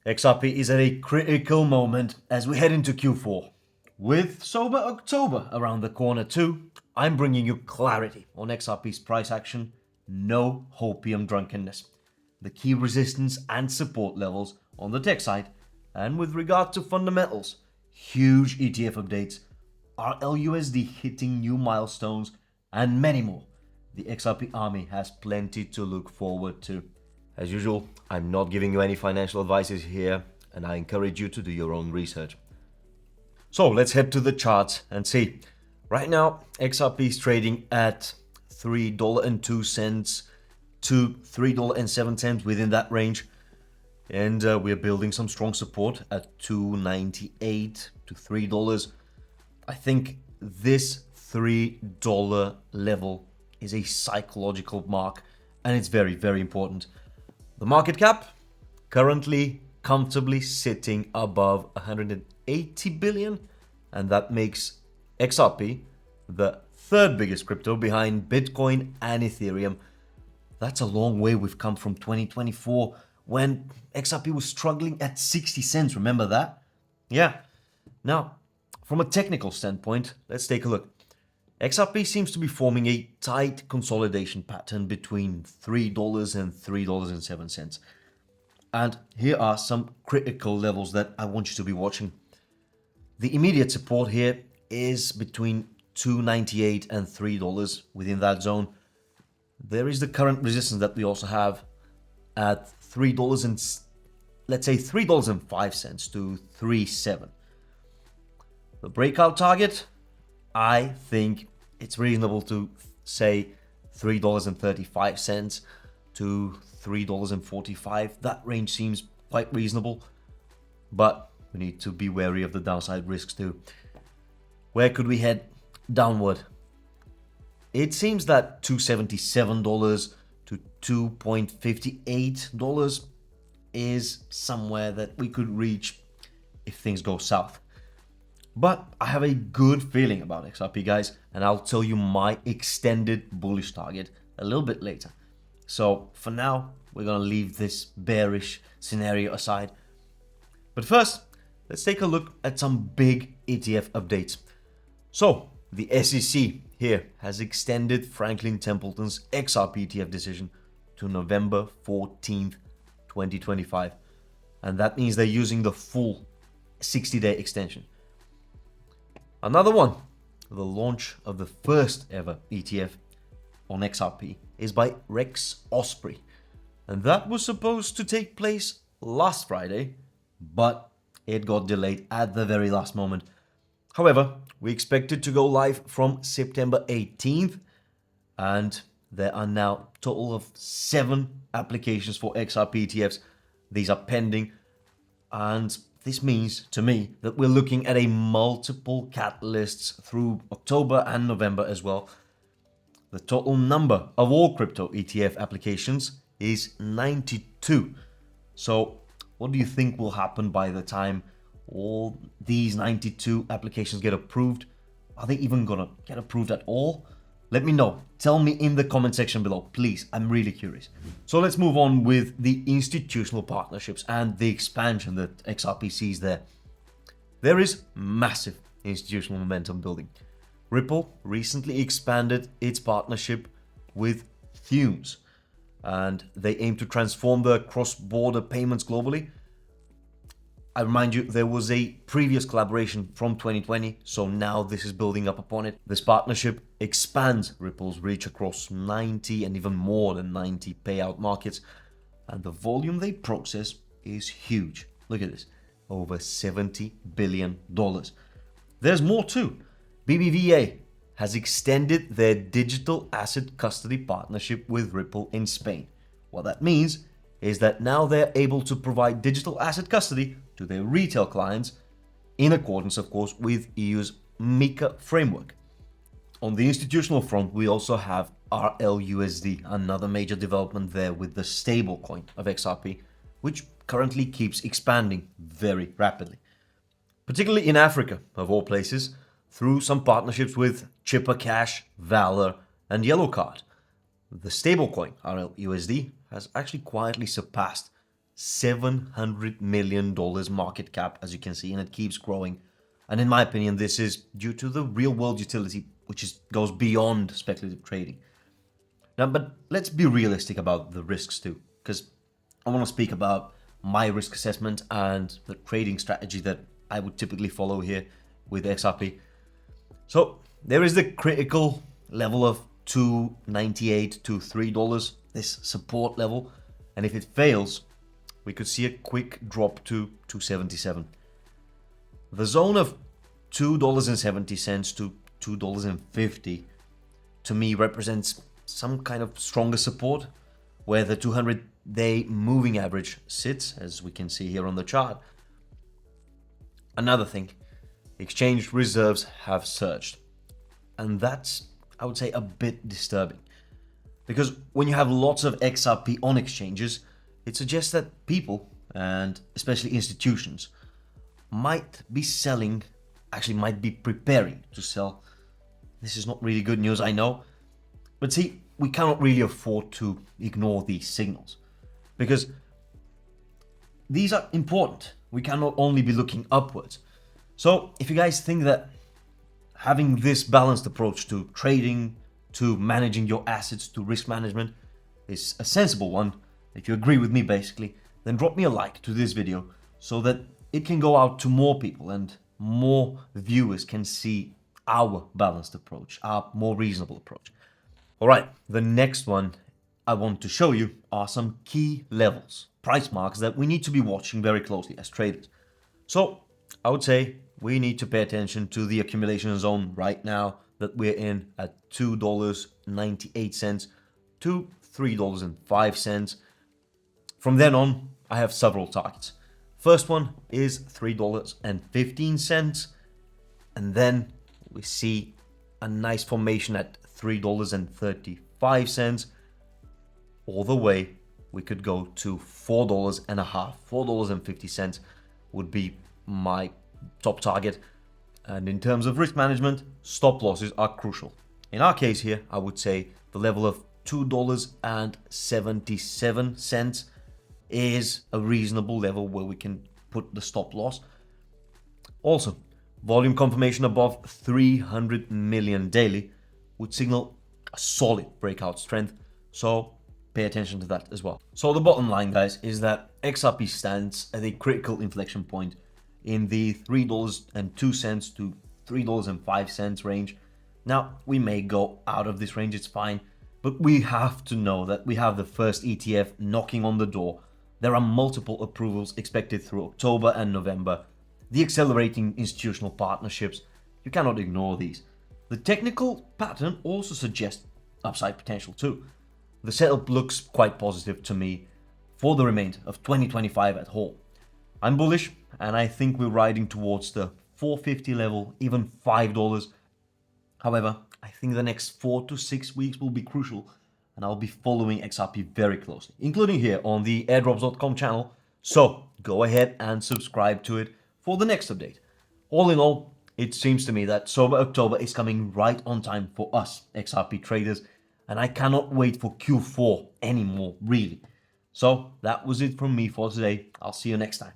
XRP is at a critical moment as we head into Q4. With Sober October around the corner too, I'm bringing you clarity on XRP's price action, no hopium drunkenness, the key resistance and support levels on the tech side, and with regard to fundamentals, huge ETF updates, rlusd hitting new milestones, and many more. The XRP army has plenty to look forward to. As usual, I'm not giving you any financial advices here, and I encourage you to do your own research. So let's head to the charts and see. Right now, XRP is trading at $3.02 to $3.07 within that range. And we're building some strong support at $2.98 to $3. I think this $3 level is a psychological mark, and it's very, very important. The market cap currently comfortably sitting above 180 billion, and that makes XRP the third biggest crypto behind Bitcoin and Ethereum. That's a long way we've come from 2024 when XRP was struggling at 60 cents. Remember that? Yeah. Now, from a technical standpoint, let's take a look. XRP seems to be forming a tight consolidation pattern between $3 and $3.07. And here are some critical levels that I want you to be watching. The immediate support here is between $2.98 and $3 within that zone. There is the current resistance that we also have at $3 and let's say $3.05 to $3.07. The breakout target, I think it's reasonable to say $3.35 to $3.45. That range seems quite reasonable, but we need to be wary of the downside risks too. Where could we head downward? It seems that $2.77 to $2.58 is somewhere that we could reach if things go south. But I have a good feeling about XRP, guys, and I'll tell you my extended bullish target a little bit later. So for now, we're going to leave this bearish scenario aside. But first, let's take a look at some big ETF updates. So the SEC here has extended Franklin Templeton's XRP ETF decision to November 14th, 2025. And that means they're using the full 60-day extension. Another one, the launch of the first ever ETF on XRP is by Osprey. And that was supposed to take place last Friday, but it got delayed at the very last moment. However, we expect it to go live from September 18th, and there are now a total of 7 applications for XRP ETFs. These are pending, and this means to me that we're looking at a multiple catalysts through October and November as well. The total number of all crypto ETF applications is 92. So what do you think will happen by the time all these 92 applications get approved? Are they even gonna get approved at all? Let me know. Tell me in the comment section below, please. I'm really curious. So let's move on with the institutional partnerships and the expansion that XRP sees there. There is massive institutional momentum building. Ripple recently expanded its partnership with Thunes, and they aim to transform the cross-border payments globally. I remind you, there was a previous collaboration from 2020, so now this is building up upon it. This partnership expands Ripple's reach across 90 and even more than 90 payout markets, and the volume they process is huge. Look at this, over $70 billion. There's more too. BBVA has extended their digital asset custody partnership with Ripple in Spain. What that means is that now they're able to provide digital asset custody to their retail clients in accordance, of course, with EU's MiCA framework. On the institutional front, we also have rlusd, another major development there with the stablecoin of XRP, which currently keeps expanding very rapidly, particularly in Africa, of all places, through some partnerships with Chipper Cash, Valor, and Yellow Card. The stablecoin rlusd has actually quietly surpassed $700 million market cap, as you can see, and it keeps growing. And in my opinion, this is due to the real world utility, which goes beyond speculative trading. Now, but let's be realistic about the risks too, because I want to speak about my risk assessment and the trading strategy that I would typically follow here with XRP. So there is the critical level of $2.98 to $3, this support level. And if it fails, we could see a quick drop to $2.77. The zone of $2.70 to $2.50 to me represents some kind of stronger support, where the 200-day moving average sits, as we can see here on the chart. Another thing, exchange reserves have surged, and that's, I would say, a bit disturbing, because when you have lots of XRP on exchanges, it suggests that people, and especially institutions, might be selling, actually might be preparing to sell. This is not really good news, I know. But see, we cannot really afford to ignore these signals, because these are important. We cannot only be looking upwards. So if you guys think that having this balanced approach to trading, to managing your assets, to risk management is a sensible one, if you agree with me basically, then drop me a like to this video so that it can go out to more people and more viewers can see our balanced approach, our more reasonable approach. All right, the next one I want to show you are some key levels, price marks that we need to be watching very closely as traders. So I would say we need to pay attention to the accumulation zone right now that we're in at $2.98 to $3.05. From then on, I have several targets. First one is $3.15, and then we see a nice formation at $3.35. All the way we could go to $4.50 would be my top target. And in terms of risk management, stop losses are crucial. In our case here, I would say the level of $2.77 is a reasonable level where we can put the stop loss. Also, volume confirmation above 300 million daily would signal a solid breakout strength, so pay attention to that as well. So the bottom line, guys, is that XRP stands at a critical inflection point in the $3.02 to $3.05 range. Now, we may go out of this range, it's fine, but we have to know that we have the first ETF knocking on the door. There are multiple approvals expected through October and November. The accelerating institutional partnerships, you cannot ignore these. The technical pattern also suggests upside potential too. The setup looks quite positive to me for the remainder of 2025 at whole. I'm bullish, and I think we're riding towards the $4.50 level, even $5. However, I think the next 4 to 6 weeks will be crucial, and I'll be following XRP very closely, including here on the airdrops.com channel. So go ahead and subscribe to it for the next update. All in all, it seems to me that Sober October is coming right on time for us XRP traders, and I cannot wait for Q4 anymore, really. So that was it from me for today. I'll see you next time.